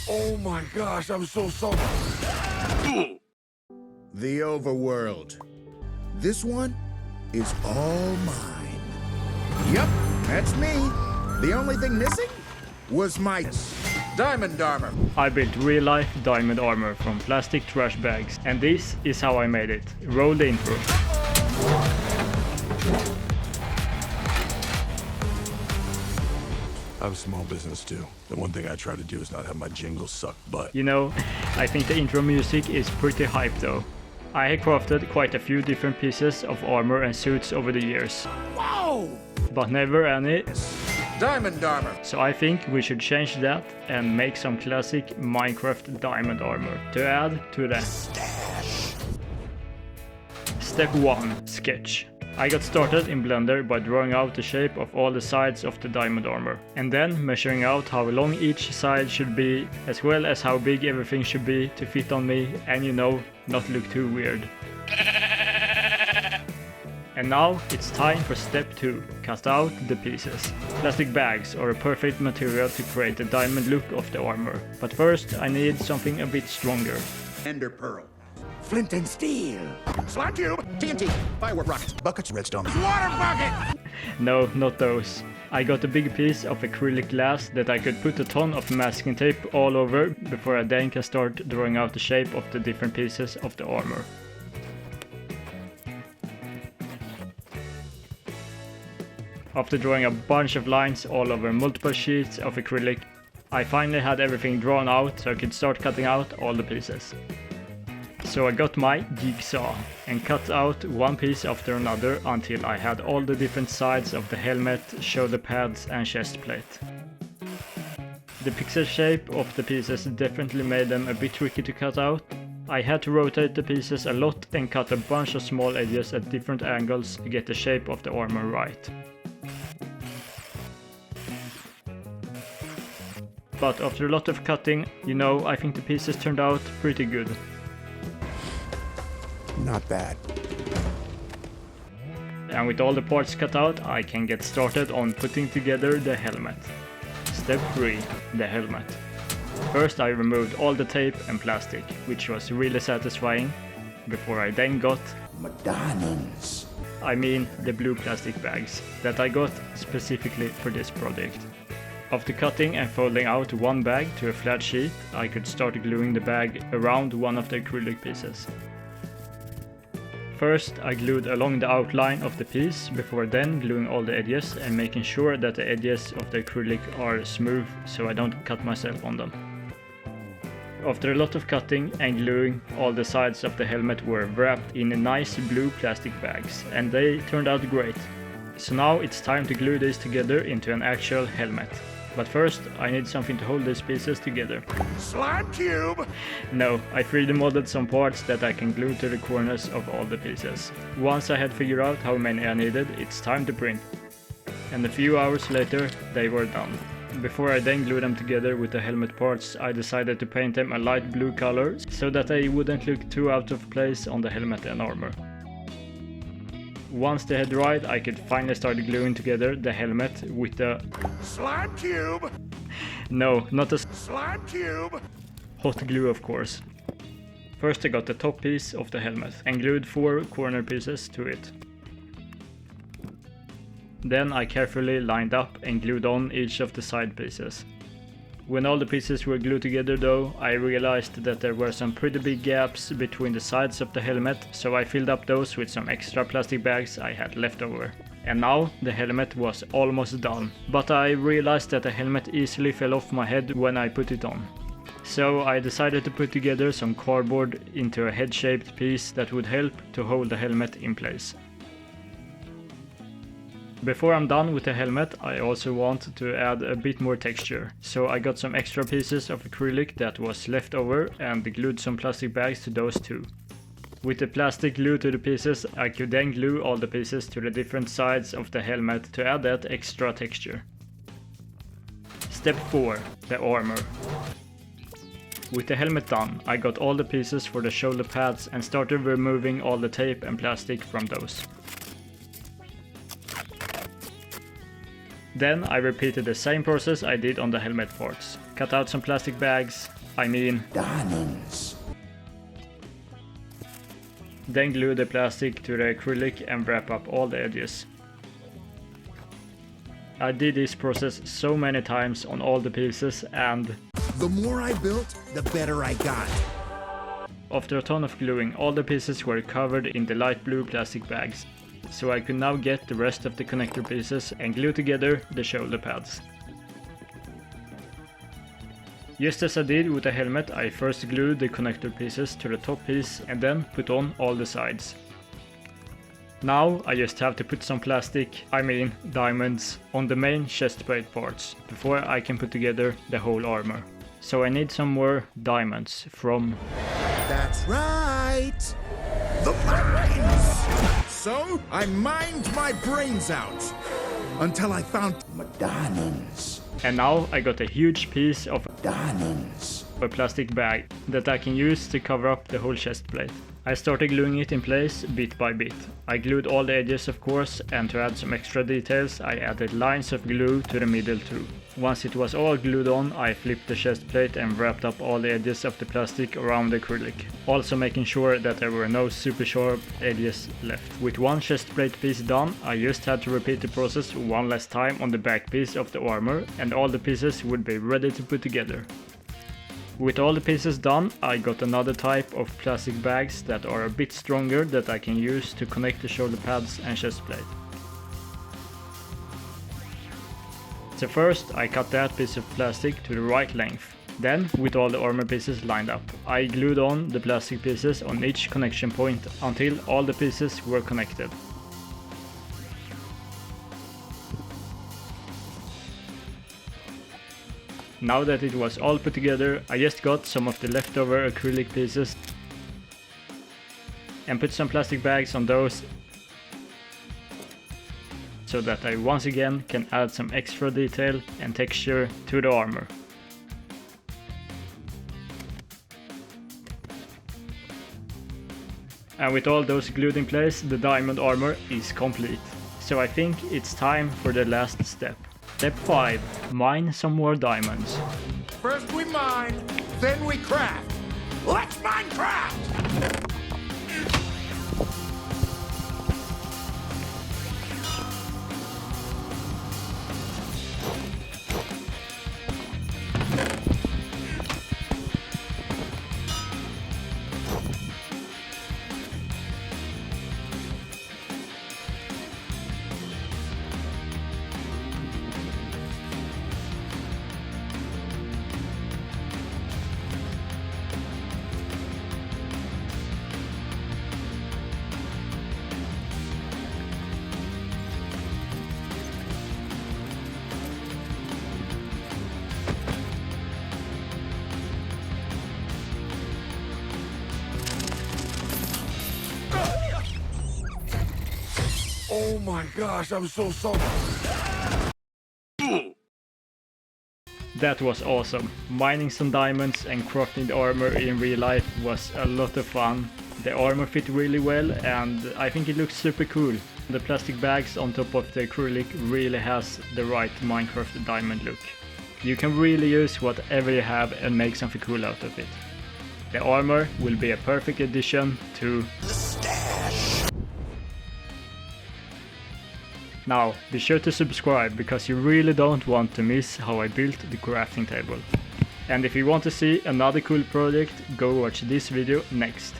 Oh my gosh, I'm so sorry. The overworld. This one is all mine. Yup, that's me. The only thing missing was my diamond armor. I built real-life diamond armor from plastic trash bags, and this is how I made it. Roll the intro. I have a small business too. The one thing I try to do is not have my jingles suck butt. You know, I think the intro music is pretty hype though. I have crafted quite a few different pieces of armor and suits over the years. Whoa! But never any. Diamond armor. So I think we should change that and make some classic Minecraft diamond armor to add to the stash. Step 1. Sketch. I got started in Blender by drawing out the shape of all the sides of the diamond armor, and then measuring out how long each side should be, as well as how big everything should be to fit on me and, you know, not look too weird. And now it's time for step 2, cut out the pieces. Plastic bags are a perfect material to create the diamond look of the armor, but first I need something a bit stronger. Ender pearl. Flint and steel. Slime cube. TNT. Firework rockets. Buckets. Redstone. Water bucket. No, not those. I got a big piece of acrylic glass that I could put a ton of masking tape all over before I then can start drawing out the shape of the different pieces of the armor. After drawing a bunch of lines all over multiple sheets of acrylic, I finally had everything drawn out so I could start cutting out all the pieces. So I got my jigsaw and cut out one piece after another until I had all the different sides of the helmet, shoulder pads and chest plate. The pixel shape of the pieces definitely made them a bit tricky to cut out. I had to rotate the pieces a lot and cut a bunch of small edges at different angles to get the shape of the armor right. But after a lot of cutting, you know, I think the pieces turned out pretty good. Not bad. And with all the parts cut out, I can get started on putting together the helmet. Step 3. The helmet. First I removed all the tape and plastic, which was really satisfying, before I then got Diamonds. I mean the blue plastic bags that I got specifically for this project. After cutting and folding out one bag to a flat sheet, I could start gluing the bag around one of the acrylic pieces. First I glued along the outline of the piece, before then gluing all the edges and making sure that the edges of the acrylic are smooth so I don't cut myself on them. After a lot of cutting and gluing, all the sides of the helmet were wrapped in nice blue plastic bags, and they turned out great. So now it's time to glue these together into an actual helmet. But first, I need something to hold these pieces together. Slime cube. No, I 3D modeled some parts that I can glue to the corners of all the pieces. Once I had figured out how many I needed, it's time to print. And a few hours later, they were done. Before I then glued them together with the helmet parts, I decided to paint them a light blue color so that they wouldn't look too out of place on the helmet and armor. Once they had dried, I could finally start gluing together the helmet with the Slime cube. No, not a Slime cube. hot glue, of course. First I got the top piece of the helmet and glued 4 corner pieces to it. Then I carefully lined up and glued on each of the side pieces. When all the pieces were glued together though, I realized that there were some pretty big gaps between the sides of the helmet, so I filled up those with some extra plastic bags I had left over. And now the helmet was almost done, but I realized that the helmet easily fell off my head when I put it on. So I decided to put together some cardboard into a head-shaped piece that would help to hold the helmet in place. Before I'm done with the helmet, I also want to add a bit more texture, so I got some extra pieces of acrylic that was left over and glued some plastic bags to those too. With the plastic glue to the pieces, I could then glue all the pieces to the different sides of the helmet to add that extra texture. Step 4. The armor. With the helmet done, I got all the pieces for the shoulder pads and started removing all the tape and plastic from those. Then I repeated the same process I did on the helmet parts. Cut out some plastic bags, diamonds. then glue the plastic to the acrylic and wrap up all the edges. I did this process so many times on all the pieces, and The more I built, the better I got. after a ton of gluing, all the pieces were covered in the light blue plastic bags, so I could now get the rest of the connector pieces and glue together the shoulder pads. Just as I did with the helmet, I first glued the connector pieces to the top piece and then put on all the sides. Now I just have to put some plastic, diamonds, on the main chest plate parts before I can put together the whole armor. So I need some more diamonds from... That's right! The mines! So, I mined my brains out until I found my diamonds. And now I got a huge piece of Diamonds. a plastic bag that I can use to cover up the whole chest plate. I started gluing it in place bit by bit. I glued all the edges of course, and to add some extra details I added lines of glue to the middle too. Once it was all glued on, I flipped the chest plate and wrapped up all the edges of the plastic around the acrylic, also making sure that there were no super sharp edges left. With one chest plate piece done, I just had to repeat the process one last time on the back piece of the armor, and all the pieces would be ready to put together. With all the pieces done, I got another type of plastic bags that are a bit stronger that I can use to connect the shoulder pads and chest plate. So first I cut that piece of plastic to the right length. Then, with all the armor pieces lined up, I glued on the plastic pieces on each connection point until all the pieces were connected. Now that it was all put together, I just got some of the leftover acrylic pieces and put some plastic bags on those so that I once again can add some extra detail and texture to the armor. And with all those glued in place, the diamond armor is complete. So I think it's time for the last step. Step 5. Mine some more diamonds. First we mine, then we craft. Let's Minecraft! Oh my gosh, I'm so sorry. That was awesome. Mining some diamonds and crafting the armor in real life was a lot of fun. The armor fit really well and I think it looks super cool. The plastic bags on top of the acrylic really has the right Minecraft diamond look. You can really use whatever you have and make something cool out of it. The armor will be a perfect addition to the stash. Now, be sure to subscribe because you really don't want to miss how I built the crafting table. And if you want to see another cool project, go watch this video next.